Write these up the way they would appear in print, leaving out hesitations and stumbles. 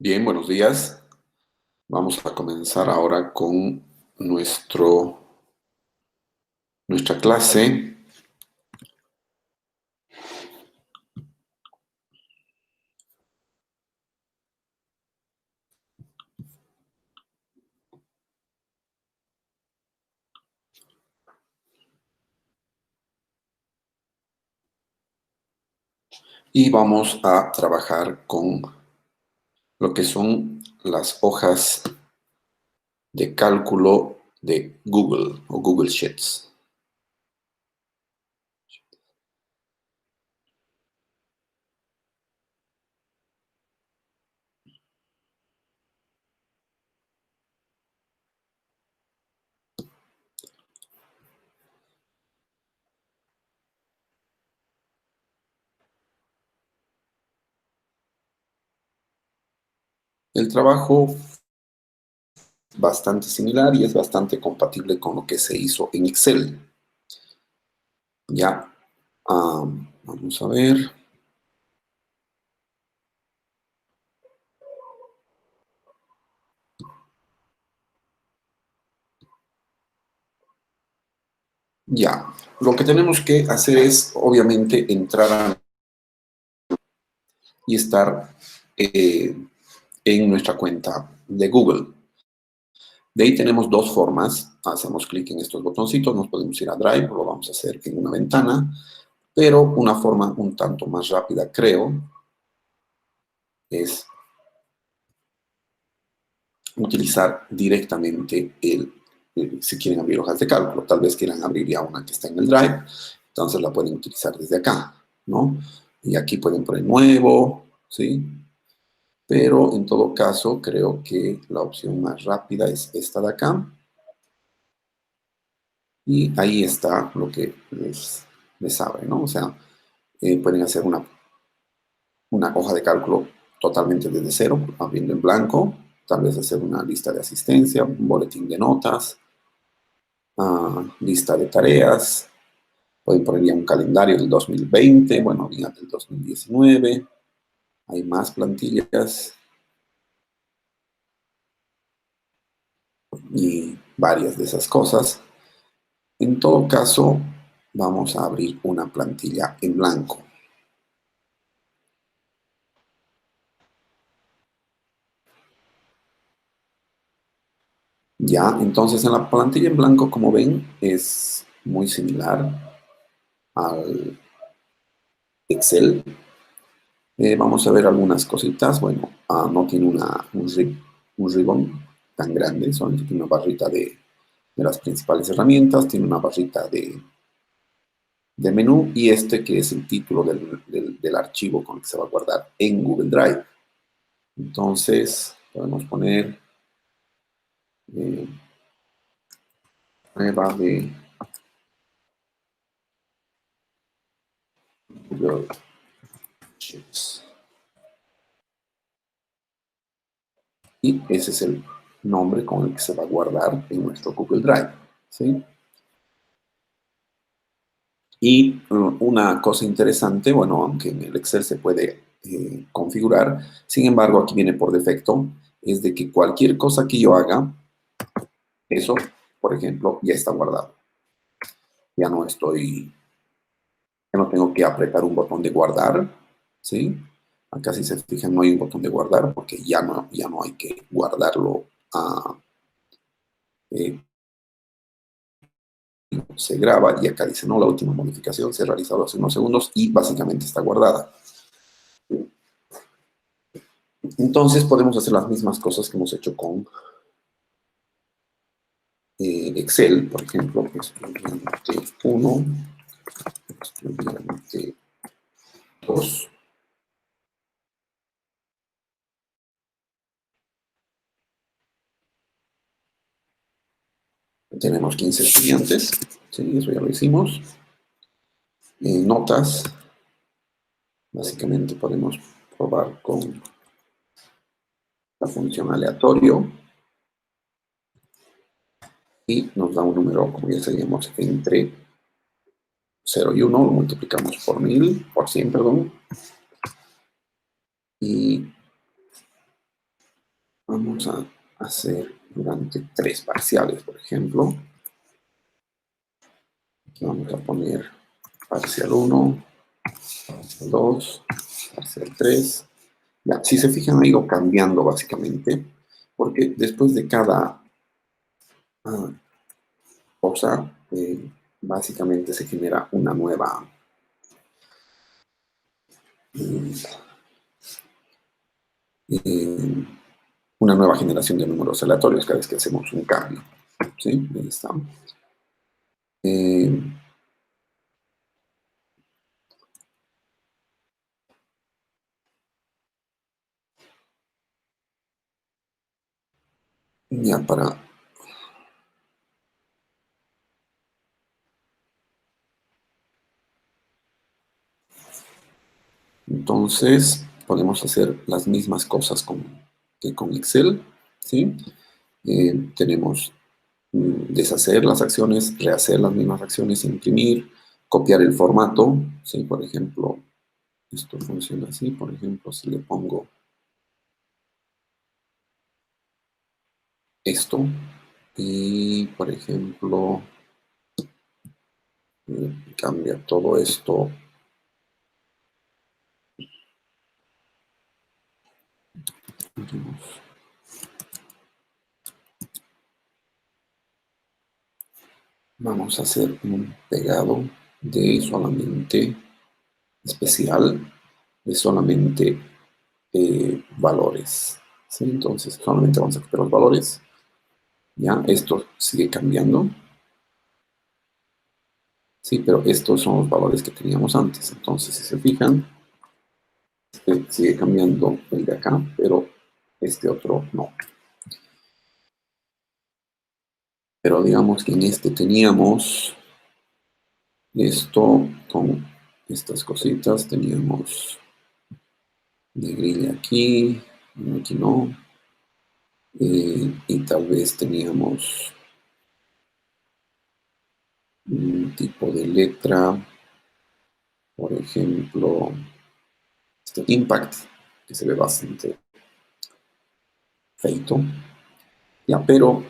Bien, buenos días. Vamos a comenzar ahora con nuestra clase. Y vamos a trabajar con lo que son las hojas de cálculo de Google o Google Sheets. El trabajo es bastante similar y es bastante compatible con lo que se hizo en Excel. Ya, vamos a ver. Ya, lo que tenemos que hacer es, obviamente, entrar y estar en nuestra cuenta de Google. De ahí tenemos dos formas. Hacemos clic en estos botoncitos, nos podemos ir a Drive, lo vamos a hacer en una ventana, pero una forma un tanto más rápida, creo, es utilizar directamente si quieren abrir hojas de cálculo. Tal vez quieran abrir ya una que está en el Drive, entonces la pueden utilizar desde acá, ¿no? Y aquí pueden poner nuevo, ¿sí? Pero en todo caso, creo que la opción más rápida es esta de acá. Y ahí está lo que les abre, ¿no? O sea, pueden hacer una hoja de cálculo totalmente desde cero, abriendo en blanco, tal vez hacer una lista de asistencia, un boletín de notas, lista de tareas, pueden poner ya un calendario del 2020, bueno, ya del 2019, hay más plantillas y varias de esas cosas. En todo caso, vamos a abrir una plantilla en blanco. Ya, entonces en la plantilla en blanco, como ven, es muy similar al Excel. Vamos a ver algunas cositas. Bueno, no tiene un ribbon tan grande, solamente tiene una barrita de las principales herramientas, tiene una barrita de menú y este que es el título del archivo con el que se va a guardar en Google Drive. Entonces, podemos poner prueba de Google Sheets. Y ese es el nombre con el que se va a guardar en nuestro Google Drive, ¿sí? Y una cosa interesante, bueno, aunque en el Excel se puede configurar, sin embargo, aquí viene por defecto, es de que cualquier cosa que yo haga, eso, por ejemplo, ya está guardado. Ya no tengo que apretar un botón de guardar, ¿sí? Acá si se fijan no hay un botón de guardar porque ya no hay que guardarlo eh, se graba y acá dice, no, la última modificación se ha realizado hace unos segundos y básicamente está guardada. Entonces podemos hacer las mismas cosas que hemos hecho con Excel, por ejemplo, estudiante 1, estudiante 2. Tenemos 15 estudiantes, ¿sí? Eso ya lo hicimos. Notas, básicamente podemos probar con la función aleatorio y nos da un número, como ya sabíamos, entre 0 y 1, lo multiplicamos por 1000, por 100, perdón, y Vamos a hacer durante 3 parciales, por ejemplo. Aquí vamos a poner parcial 1, parcial 2, parcial 3. Ya, si se fijan, ha ido cambiando básicamente, porque después de cada ah, cosa, básicamente se genera eh, eh, una nueva generación de números aleatorios cada vez que hacemos un cambio. ¿Sí? Ahí está. Eh, ya para... Entonces, podemos hacer las mismas cosas que con Excel. ¿Sí? Tenemos deshacer las acciones, rehacer las mismas acciones, imprimir, copiar el formato. ¿Sí? Por ejemplo, esto funciona así. Por ejemplo, si le pongo esto y, por ejemplo, cambia todo esto. Vamos a hacer un pegado de solamente especial, de solamente valores. ¿Sí? Entonces, solamente vamos a copiar los valores. Ya, esto sigue cambiando. Sí, pero estos son los valores que teníamos antes. Entonces, si se fijan, este sigue cambiando el de acá, pero este otro no. Pero digamos que en este teníamos esto con estas cositas, teníamos de grilla aquí, aquí no, y tal vez teníamos un tipo de letra, por ejemplo, este impact, que se ve bastante feito, ya, pero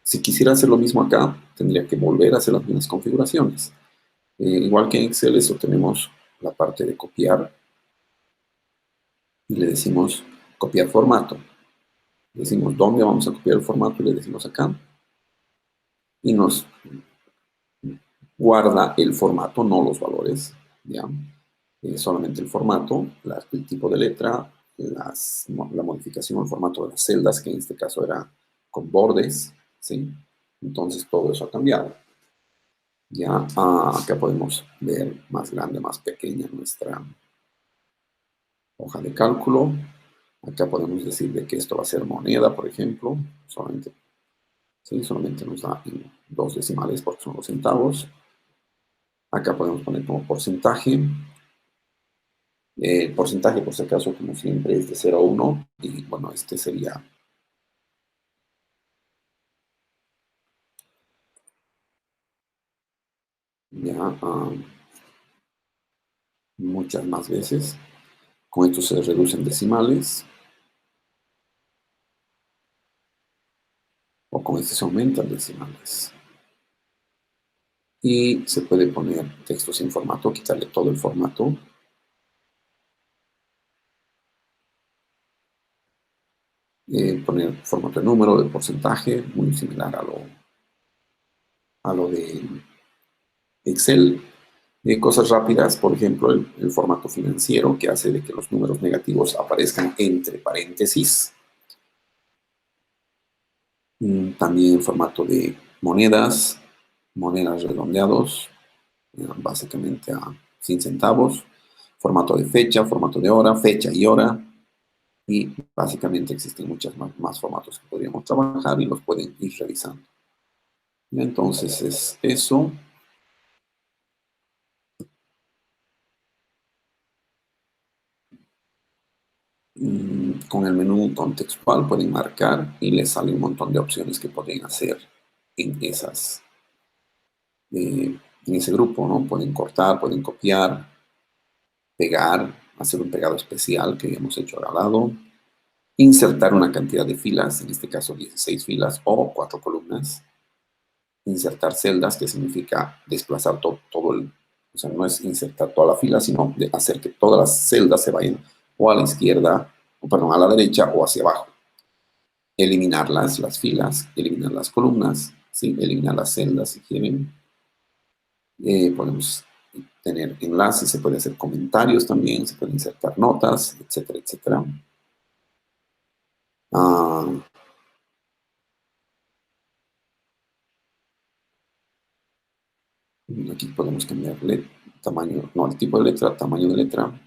si quisiera hacer lo mismo acá, tendría que volver a hacer las mismas configuraciones. Igual que en Excel, eso tenemos la parte de copiar, y le decimos copiar formato. Le decimos dónde vamos a copiar el formato y le decimos acá, y nos guarda el formato, no los valores, ¿ya? Solamente el formato, el tipo de letra, la modificación al formato de las celdas, que en este caso era con bordes, ¿sí? Entonces todo eso ha cambiado. Ya acá podemos ver más grande, más pequeña nuestra hoja de cálculo. Acá podemos decir de que esto va a ser moneda, por ejemplo, solamente, ¿sí? Solamente nos da en 2 decimales porque son los centavos. Acá podemos poner como porcentaje. El porcentaje, por si acaso, como siempre, es de 0 a 1. Y bueno, este sería ya muchas más veces. Con esto se reducen decimales. O con este se aumentan decimales. Y se puede poner texto sin formato, quitarle todo el formato. Poner formato de número, de porcentaje, muy similar a lo de Excel. Cosas rápidas, por ejemplo, el formato financiero, que hace de que los números negativos aparezcan entre paréntesis. También el formato de monedas, monedas redondeados, básicamente a 100 centavos. Formato de fecha, formato de hora, fecha y hora. Y básicamente existen muchos más formatos que podríamos trabajar y los pueden ir revisando. Y entonces es eso. Con el menú contextual pueden marcar y les sale un montón de opciones que pueden hacer en en ese grupo, ¿no? Pueden cortar, pueden copiar, pegar, hacer un pegado especial que hemos hecho al lado. Insertar una cantidad de filas, en este caso 16 filas o 4 columnas. Insertar celdas, que significa desplazar todo el... O sea, no es insertar toda la fila, sino de hacer que todas las celdas se vayan o a la izquierda, o perdón, a la derecha o hacia abajo. Eliminar las filas, eliminar las columnas, ¿sí? Eliminar las celdas si quieren. Podemos tener enlaces, se puede hacer comentarios también, se pueden insertar notas, etcétera, etcétera. Ah, aquí podemos cambiarle tamaño, no, el tipo de letra, tamaño de letra,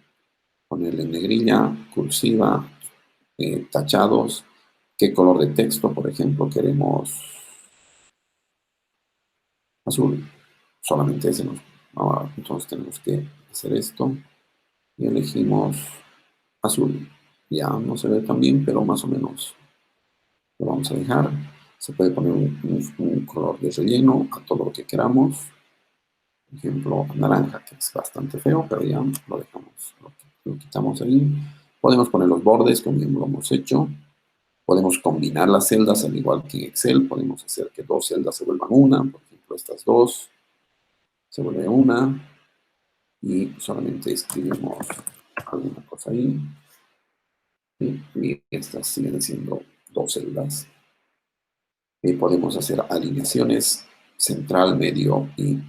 ponerle negrilla, cursiva, tachados, qué color de texto, por ejemplo, queremos azul, solamente ese nos... Ahora, entonces tenemos que hacer esto y elegimos azul. Ya no se ve tan bien, pero más o menos lo vamos a dejar. Se puede poner un color de relleno a todo lo que queramos. Por ejemplo, naranja, que es bastante feo, pero ya lo dejamos, lo quitamos ahí. Podemos poner los bordes, como ya lo hemos hecho. Podemos combinar las celdas, al igual que en Excel. Podemos hacer que dos celdas se vuelvan una. Por ejemplo, estas dos se vuelve una. Y solamente escribimos alguna cosa ahí. Y estas siguen siendo dos celdas. Podemos hacer alineaciones central, medio y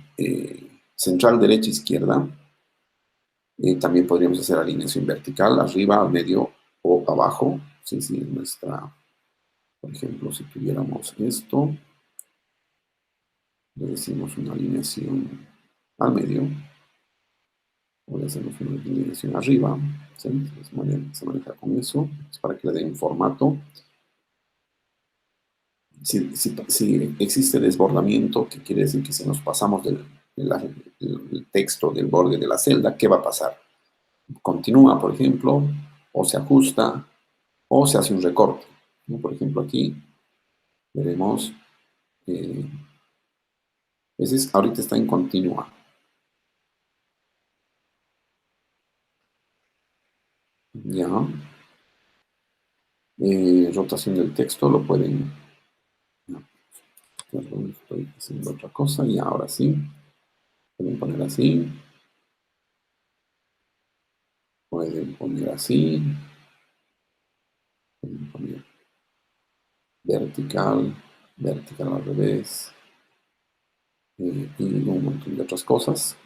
central, derecha, izquierda. También podríamos hacer alineación vertical, arriba, al medio o abajo. Sí, sí, nuestra, por ejemplo, si tuviéramos esto, le decimos una alineación al medio, o le hacemos una alineación arriba. ¿Sí? Se maneja con eso, es para que le dé un formato. Si existe desbordamiento, que quiere decir que si nos pasamos del texto del borde de la celda, ¿qué va a pasar? Continúa, por ejemplo, o se ajusta, o se hace un recorte. ¿No? Por ejemplo, aquí veremos, eh, ahorita está en continua. Ya, rotación del texto lo pueden, no, perdón, estoy haciendo otra cosa y ahora sí, pueden poner así, pueden poner así, pueden poner vertical, vertical al revés, y un montón de otras cosas.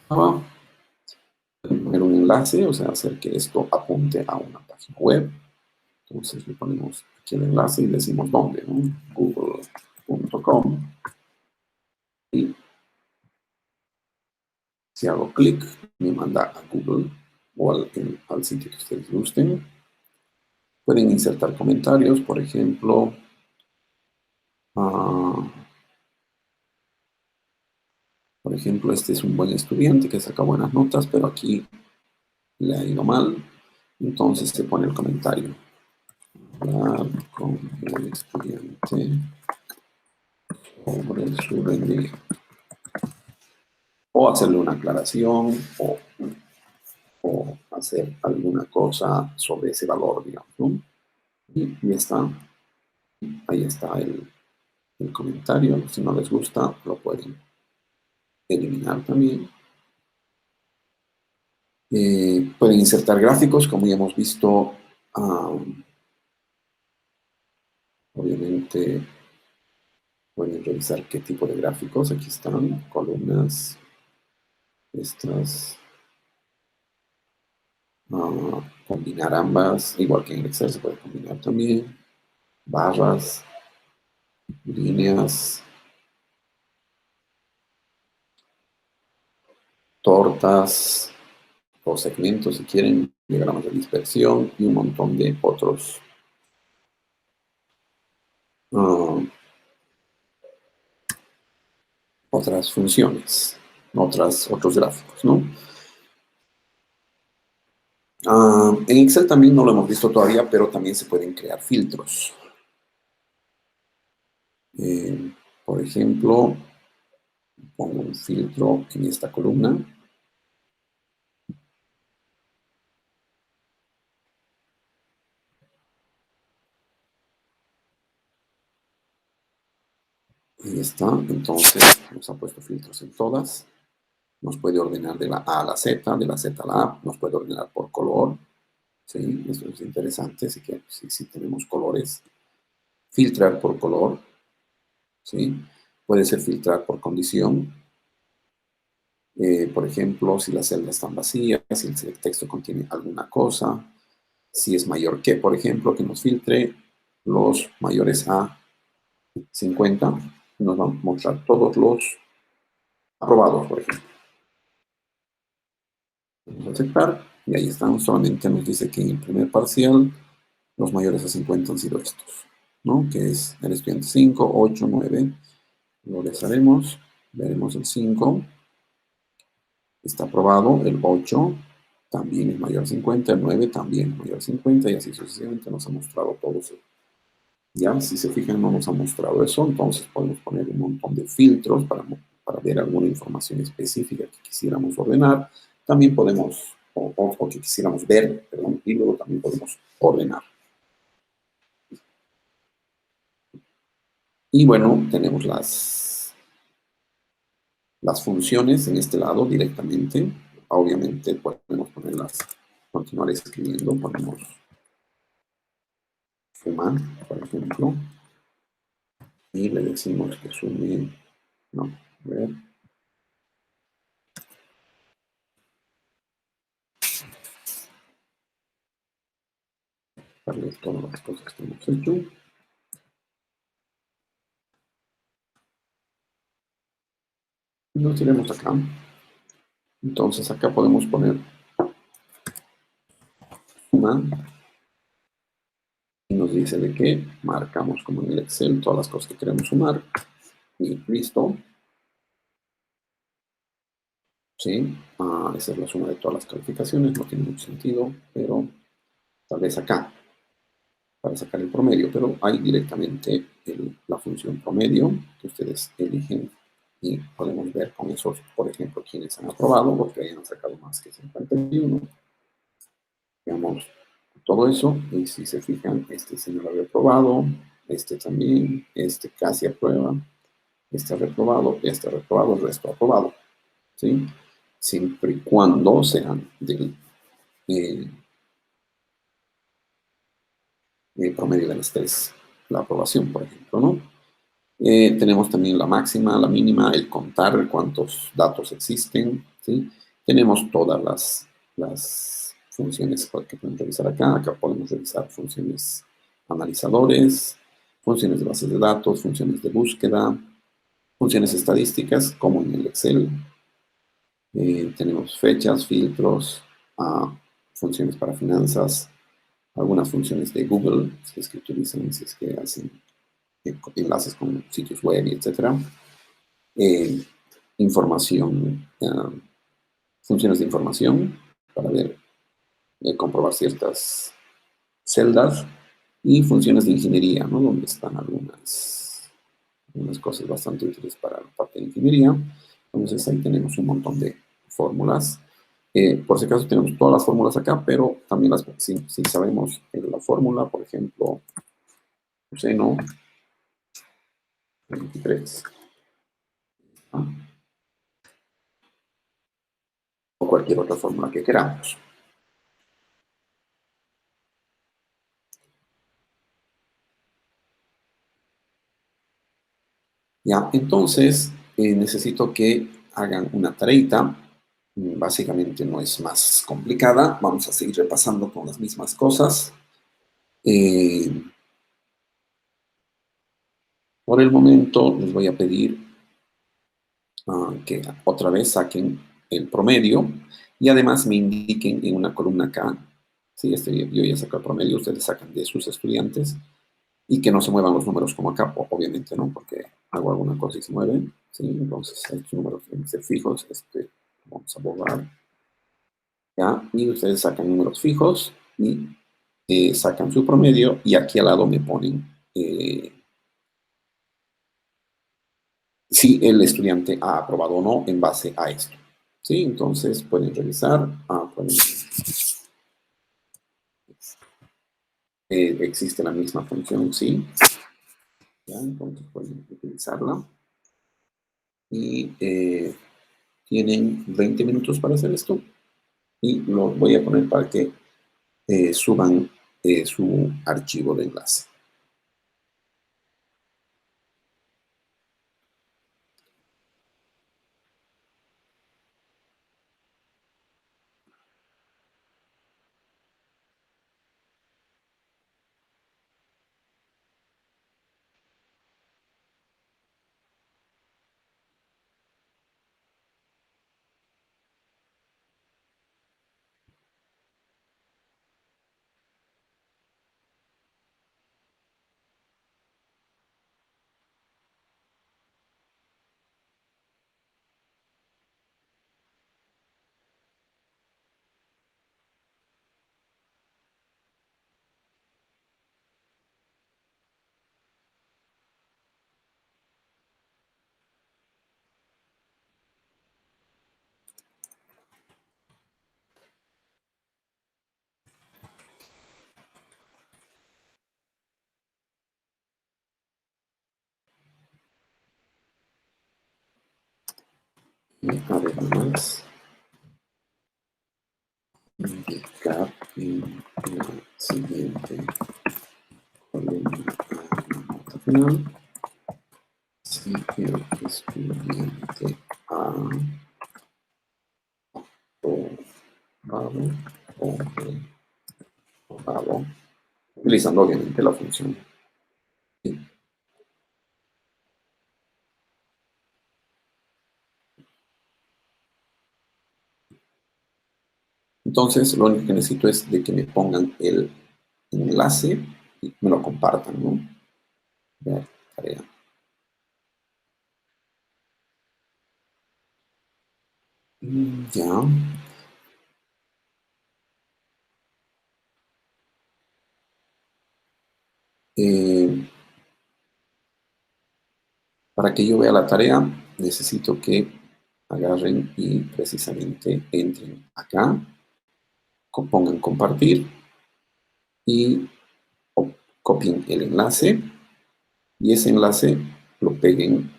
Pueden poner un enlace, o sea, hacer que esto apunte a una página web. Entonces le ponemos aquí el enlace y decimos dónde, ¿no? Google.com. Y si hago clic, me manda a Google o al sitio que ustedes gusten. Pueden insertar comentarios, por ejemplo. Uh, por ejemplo, este es un buen estudiante que saca buenas notas, pero aquí le ha ido mal. Entonces se pone el comentario. Hablar con el estudiante sobre su rendimiento. O hacerle una aclaración o hacer alguna cosa sobre ese valor, digamos, ¿no? Y está, ahí está el comentario. Si no les gusta, lo pueden eliminar también. Pueden insertar gráficos, como ya hemos visto. Obviamente pueden revisar qué tipo de gráficos. Aquí están columnas, estas. Combinar ambas, igual que en Excel se puede combinar también. Barras, líneas, tortas o segmentos si quieren, diagramas de dispersión y un montón de otras funciones, otros gráficos, ¿no? En Excel también no lo hemos visto todavía, pero también se pueden crear filtros. Por ejemplo, pongo un filtro en esta columna está. Entonces nos ha puesto filtros en todas. Nos puede ordenar de la A a la Z, de la Z a la A. Nos puede ordenar por color. Sí, esto es interesante. Así que si tenemos colores, filtrar por color. ¿Sí? Puede ser filtrar por condición. Por ejemplo, si las celdas están vacías, si el texto contiene alguna cosa, si es mayor que, por ejemplo, que nos filtre los mayores a 50, nos va a mostrar todos los aprobados, por ejemplo. Vamos a aceptar y ahí están. Solamente nos dice que en el primer parcial los mayores a 50 han sido estos, ¿no? Que es el estudiante 5, 8, 9. Lo haremos, veremos el 5. Está aprobado, el 8 también es mayor a 50, el 9 también es mayor a 50 y así sucesivamente nos ha mostrado todos. Ya, si se fijan, no nos ha mostrado eso, entonces podemos poner un montón de filtros para ver alguna información específica que quisiéramos ordenar. También podemos, o que quisiéramos ver, perdón, y luego también podemos ordenar. Y bueno, tenemos las funciones en este lado directamente. Obviamente podemos ponerlas, continuar escribiendo, ponemos sumar, por ejemplo, y le decimos que sume, no, a ver, darle todas las cosas que hemos hecho. Y nos iremos acá. Entonces acá podemos poner suma y nos dice de que marcamos como en el Excel todas las cosas que queremos sumar y listo. ¿Sí? Esa es la suma de todas las calificaciones, no tiene mucho sentido, pero tal vez acá para sacar el promedio, pero hay directamente la función promedio que ustedes eligen y podemos ver con esos, por ejemplo, quienes han aprobado, porque hayan sacado más que 51. Digamos, todo eso, y si se fijan, este señor había aprobado, este también, este casi aprueba, este ha reprobado, el resto aprobado, ¿sí? Siempre y cuando sean del promedio de las tres, la aprobación, por ejemplo, ¿no? Tenemos también la máxima, la mínima, el contar cuántos datos existen, ¿sí? Tenemos todas las funciones que podemos revisar acá. Acá podemos revisar funciones analizadores, funciones de bases de datos, funciones de búsqueda, funciones estadísticas, como en el Excel. Tenemos fechas, filtros, funciones para finanzas, algunas funciones de Google, si es que utilizan, si es que hacen enlaces con sitios web, etcétera. Información, funciones de información para ver, comprobar ciertas celdas y funciones de ingeniería, ¿no? Donde están algunas cosas bastante útiles para la parte de ingeniería. Entonces ahí tenemos un montón de fórmulas. Por si acaso tenemos todas las fórmulas acá, pero también si sabemos la fórmula, por ejemplo, seno 23. O cualquier otra fórmula que queramos. Ya, entonces necesito que hagan una tareita. Básicamente no es más complicada. Vamos a seguir repasando con las mismas cosas. Por el momento les voy a pedir que otra vez saquen el promedio y además me indiquen en una columna acá. Sí, yo ya saco el promedio, ustedes sacan de sus estudiantes y que no se muevan los números como acá, obviamente, ¿no? Porque hago alguna cosa y se mueven, ¿sí? Entonces, estos números tienen que ser fijos, vamos a borrar, ¿ya? Y ustedes sacan números fijos y sacan su promedio y aquí al lado me ponen si el estudiante ha aprobado o no en base a esto, ¿sí? Entonces, pueden revisar, existe la misma función, sí, ¿ya? Entonces pueden utilizarla. y tienen 20 minutos para hacer esto y lo voy a poner para que suban su archivo de enlace. Y además, indicar en la siguiente columna nota final si el estudiante ha probado o reprobado, utilizando obviamente la función. Sí. Entonces, lo único que necesito es de que me pongan el enlace y me lo compartan, ¿no? Ver tarea. Ya. Eh, para que yo vea la tarea, necesito que agarren y precisamente entren acá, pongan compartir y copien el enlace y ese enlace lo peguen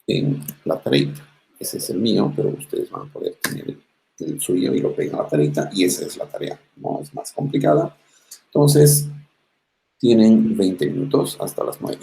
en la tareita. Ese es el mío, pero ustedes van a poder tener el suyo y lo pegan a la tareita y esa es la tarea, no es más complicada. Entonces, tienen 20 minutos hasta las 9.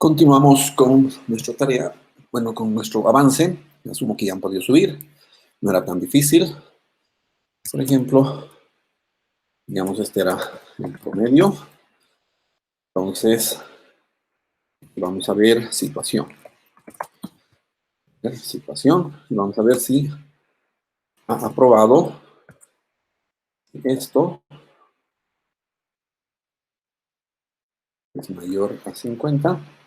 Continuamos con nuestra tarea, bueno, con nuestro avance. Asumo que ya han podido subir, no era tan difícil. Por ejemplo, digamos, este era el promedio. Entonces, vamos a ver situación. Situación, y vamos a ver si ha aprobado esto es mayor a 50.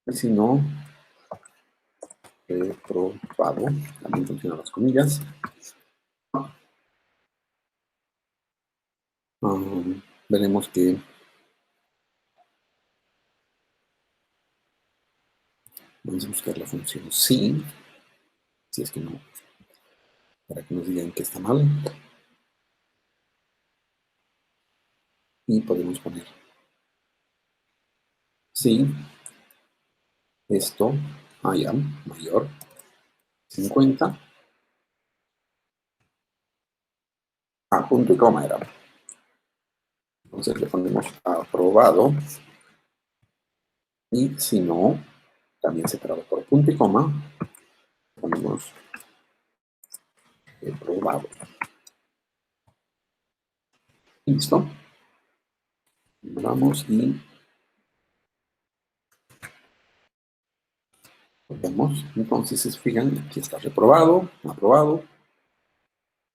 Y si no, reprobado. También funcionan las comillas. Veremos que vamos a buscar la función sí, si es que no, para que nos digan que está mal. Y podemos poner sí, esto, I am, mayor, 50, punto y coma era. Entonces le ponemos aprobado. Y si no, también separado por punto y coma, ponemos aprobado. Listo. Vamos y vemos. Entonces, si se fijan, aquí está reprobado, aprobado,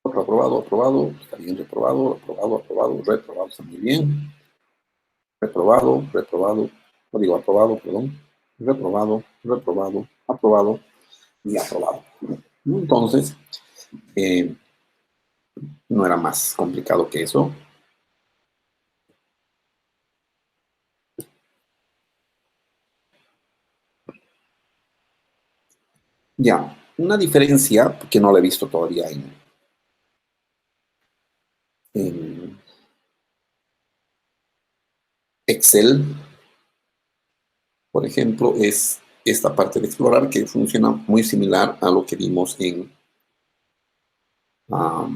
otro aprobado, aprobado, está bien reprobado, aprobado, aprobado, reprobado, está muy bien, reprobado, reprobado, no digo aprobado, perdón, reprobado, reprobado, aprobado y aprobado. Entonces, eh, no era más complicado que eso. Ya, una diferencia que no la he visto todavía en Excel, por ejemplo, es esta parte de explorar que funciona muy similar a lo que vimos en a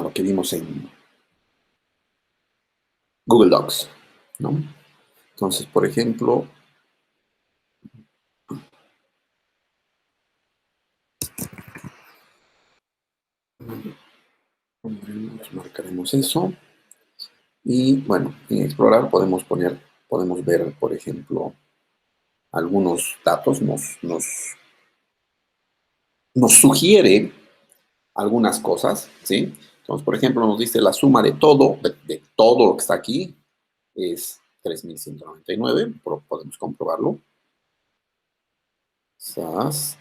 lo que vimos en Google Docs, ¿no? Entonces, por ejemplo, marcaremos eso. Y bueno, en explorar podemos ver, por ejemplo, algunos datos, nos sugiere algunas cosas, ¿sí? Entonces, por ejemplo, nos dice la suma de todo, de todo lo que está aquí, es 3.199, podemos comprobarlo. SAS,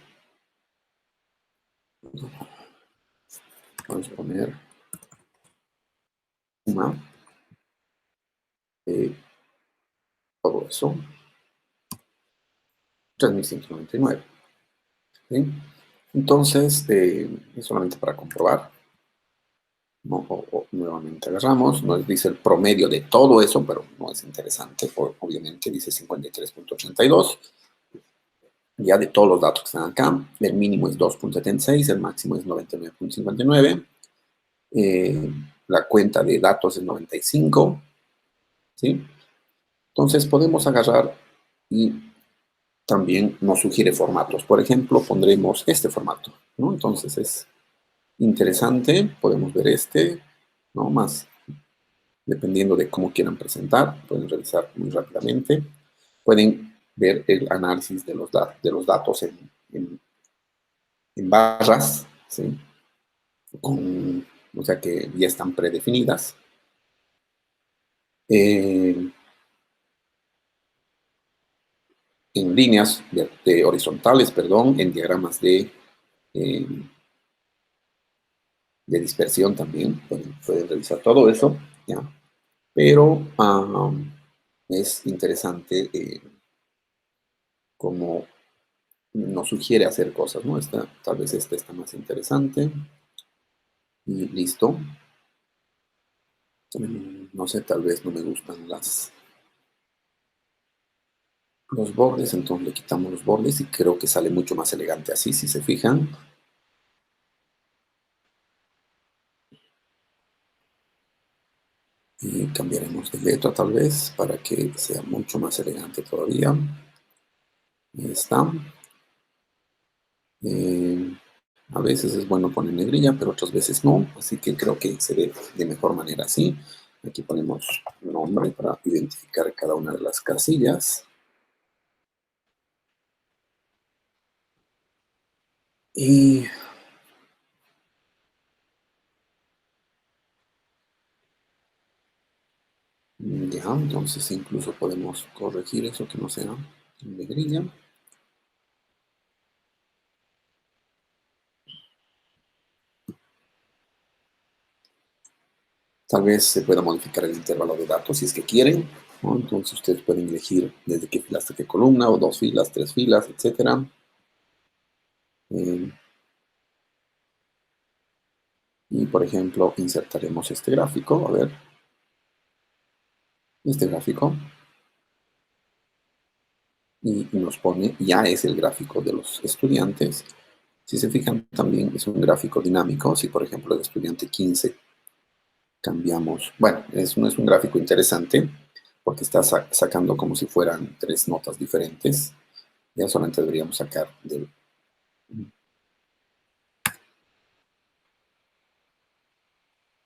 vamos a poner suma de todo eso, 3.199, ¿sí? Entonces, es solamente para comprobar. ¿No? Nuevamente agarramos, nos dice el promedio de todo eso, pero no es interesante, obviamente dice 53.82, ya de todos los datos que están acá, el mínimo es 2.76, el máximo es 99.59, la cuenta de datos es 95, ¿sí? Entonces podemos agarrar y también nos sugiere formatos, por ejemplo, pondremos este formato, ¿no? Entonces es interesante, podemos ver este, ¿no? Más dependiendo de cómo quieran presentar, pueden revisar muy rápidamente. Pueden ver el análisis de los datos en barras, ¿sí? O sea que ya están predefinidas. En líneas horizontales, perdón, en diagramas eh, de dispersión también, pueden revisar todo eso, ¿ya? Pero es interesante cómo nos sugiere hacer cosas, ¿no? Tal vez esta está más interesante. Y listo. No sé, tal vez no me gustan los bordes, entonces le quitamos los bordes y creo que sale mucho más elegante así, si se fijan. Y cambiaremos de letra tal vez para que sea mucho más elegante todavía. Ahí está. Eh, a veces es bueno poner negrilla, pero otras veces no, así que creo que se ve de mejor manera así. Aquí ponemos nombre para identificar cada una de las casillas. Y ya, entonces incluso podemos corregir eso que no sea negrilla. Tal vez se pueda modificar el intervalo de datos si es que quieren, ¿no? Entonces ustedes pueden elegir desde qué fila hasta qué columna, o dos filas, tres filas, etcétera. Eh, y por ejemplo, insertaremos este gráfico, a ver, este gráfico, y nos pone, ya es el gráfico de los estudiantes. Si se fijan, también es un gráfico dinámico. Si por ejemplo el estudiante 15 cambiamos, bueno, no es un gráfico interesante porque está sacando como si fueran tres notas diferentes. Ya solamente deberíamos sacar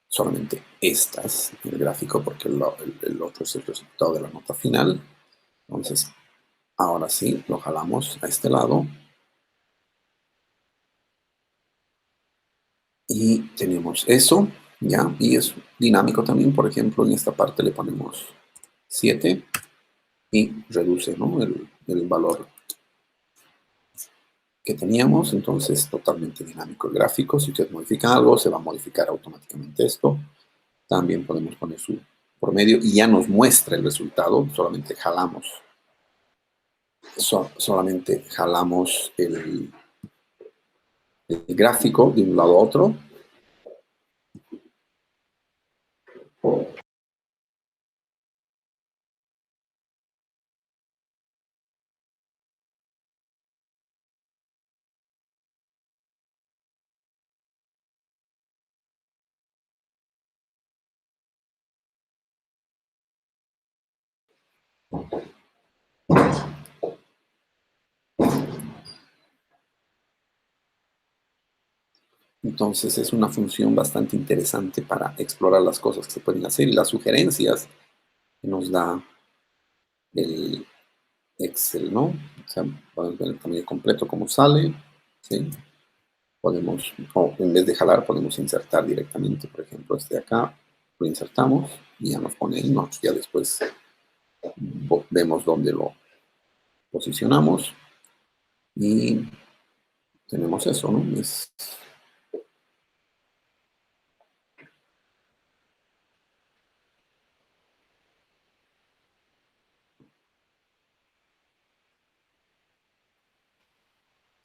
solamente estas, el gráfico, porque el otro es el resultado de la nota final. Entonces, ahora sí, lo jalamos a este lado y tenemos eso, ¿ya? Y es dinámico también, por ejemplo, en esta parte le ponemos 7 y reduce, ¿no? el valor que teníamos, entonces totalmente dinámico el gráfico. Si ustedes modifican algo, se va a modificar automáticamente esto. También podemos poner su promedio y ya nos muestra el resultado, solamente jalamos solamente jalamos el gráfico de un lado a otro. Entonces es una función bastante interesante para explorar las cosas que se pueden hacer y las sugerencias que nos da el Excel, ¿no? O sea, podemos ver el tamaño completo cómo sale, ¿sí? Podemos, o en vez de jalar, podemos insertar directamente, por ejemplo, este de acá, lo insertamos y ya nos pone el notch. Ya después vemos dónde lo posicionamos y tenemos eso, ¿no?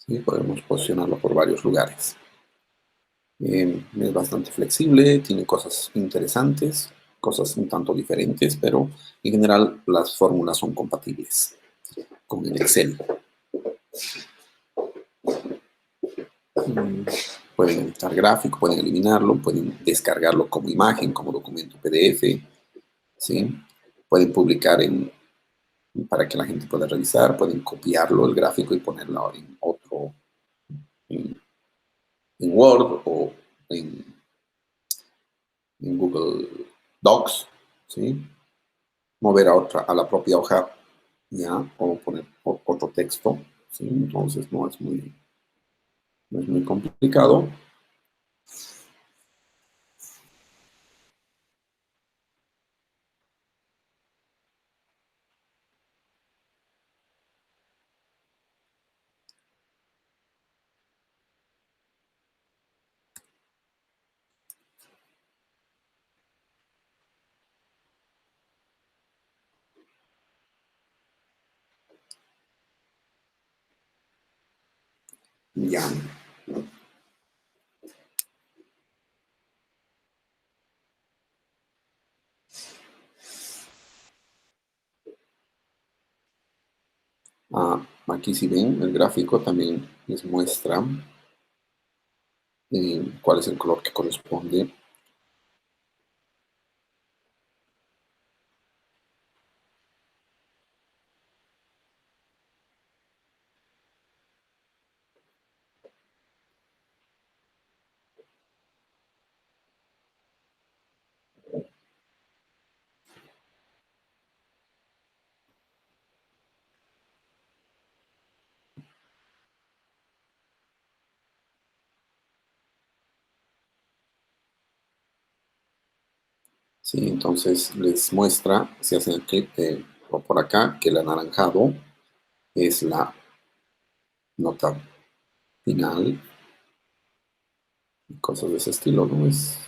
¿Sí? Podemos posicionarlo por varios lugares. Es bastante flexible, tiene cosas interesantes, cosas un tanto diferentes, pero en general las fórmulas son compatibles con el Excel. Mm, Pueden editar gráfico, pueden eliminarlo, pueden descargarlo como imagen, como documento PDF, ¿sí? Pueden publicar para que la gente pueda revisar, pueden copiarlo el gráfico y ponerlo en otro, en, en Word o en, en Google Docs, ¿sí? Mover a la propia hoja, ya, o poner otro texto, ¿sí? Entonces no es muy complicado. Ya, Aquí si ven, el gráfico también les muestra cuál es el color que corresponde. Sí, entonces les muestra, si hacen clic por acá, que el anaranjado es la nota final y cosas de ese estilo, ¿no? Es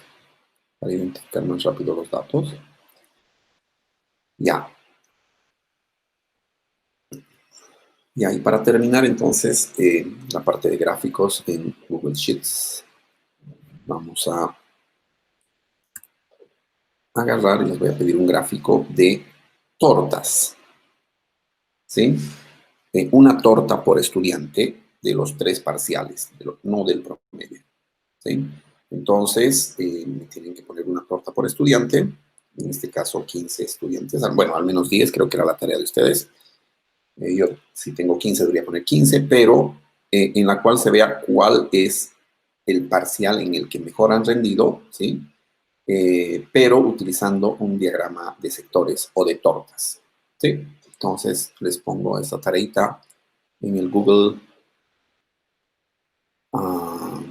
para identificar más rápido los datos. Ya, ya, y para terminar entonces la parte de gráficos en Google Sheets, vamos a agarrar y les voy a pedir un gráfico de tortas, ¿sí? Una torta por estudiante de los 3 parciales, no del promedio, ¿sí? Entonces, me tienen que poner una torta por estudiante, en este caso 15 estudiantes, bueno, al menos 10, creo que era la tarea de ustedes. Yo, si tengo 15, debería poner 15, pero en la cual se vea cuál es el parcial en el que mejor han rendido, ¿sí? Pero utilizando un diagrama de sectores o de tortas, ¿sí? Entonces, les pongo esta tareita en el Google uh,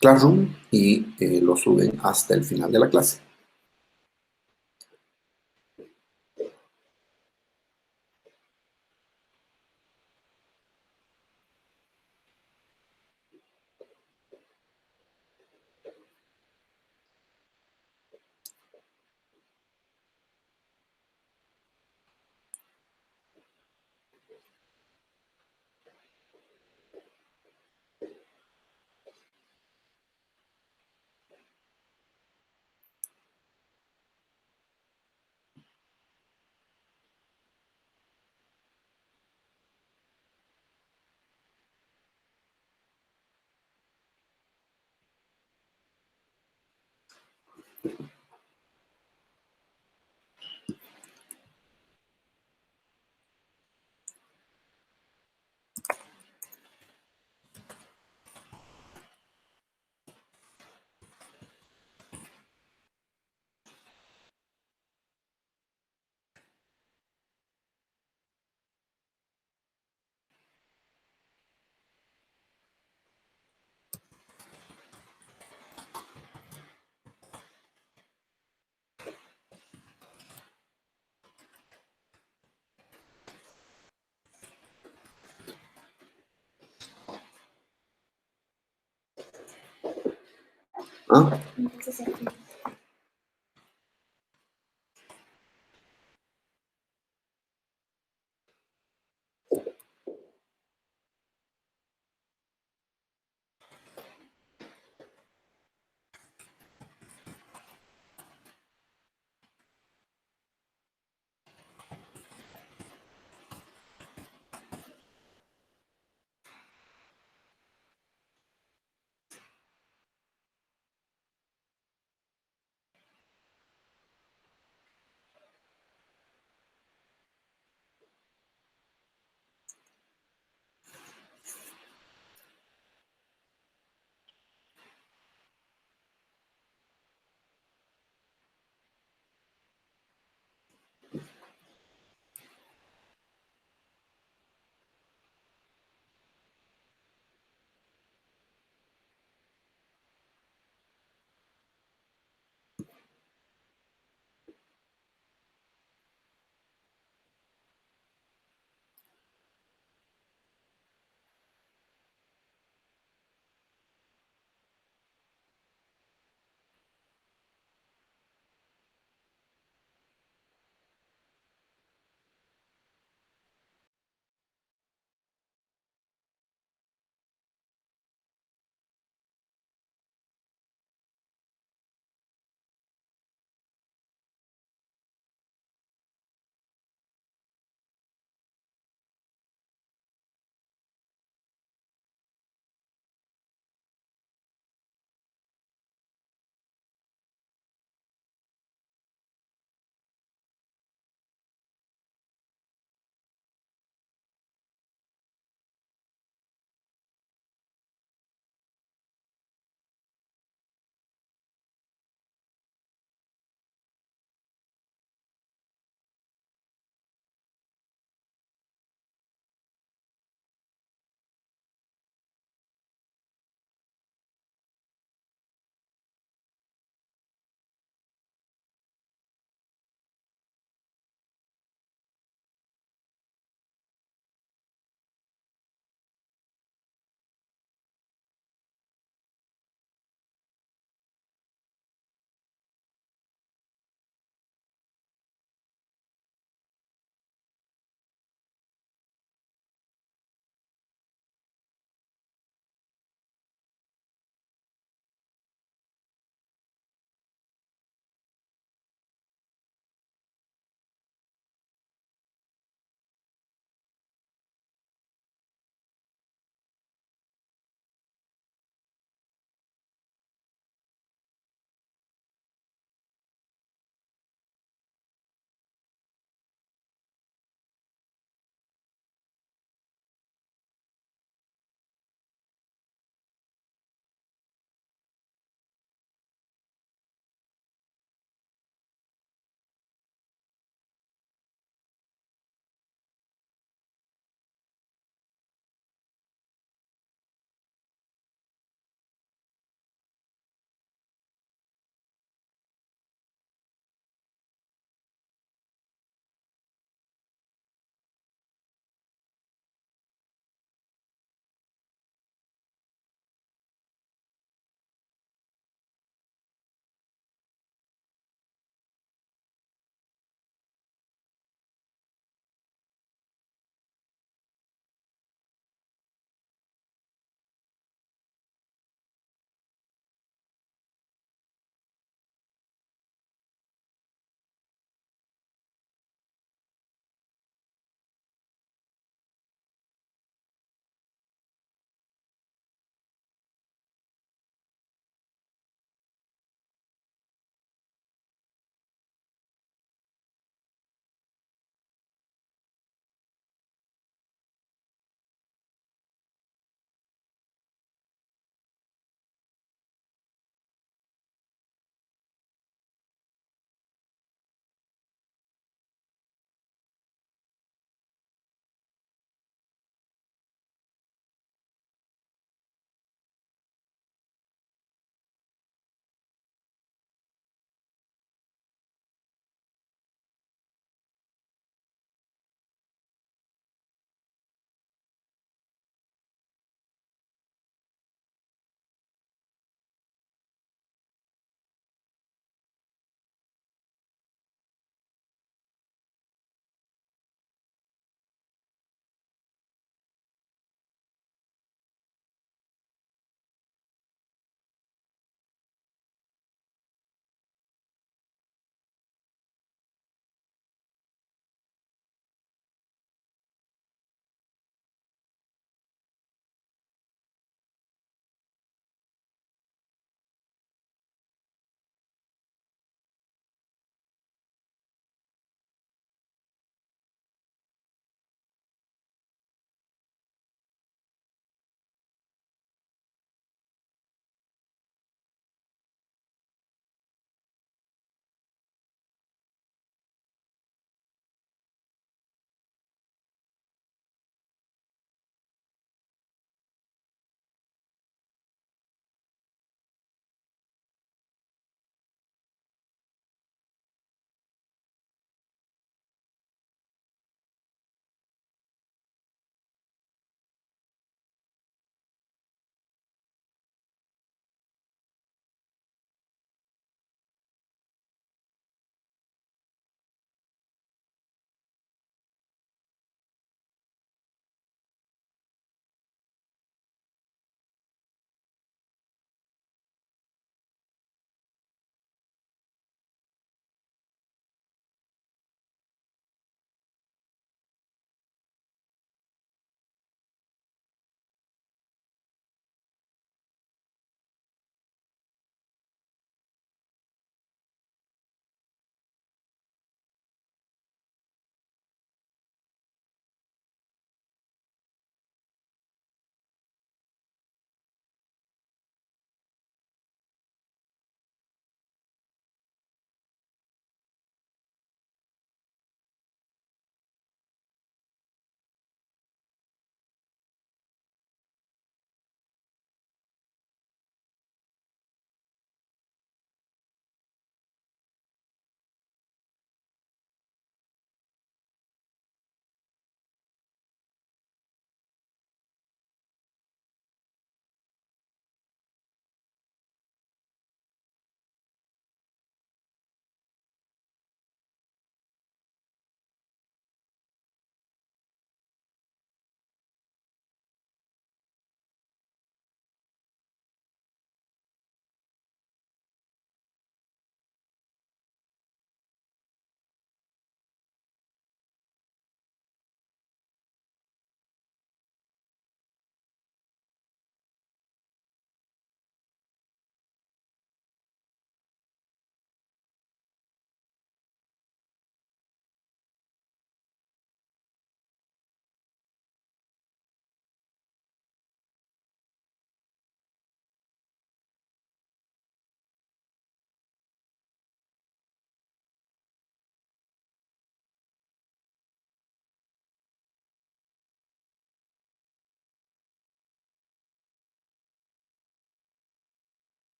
Classroom y lo suben hasta el final de la clase. ¿Ah?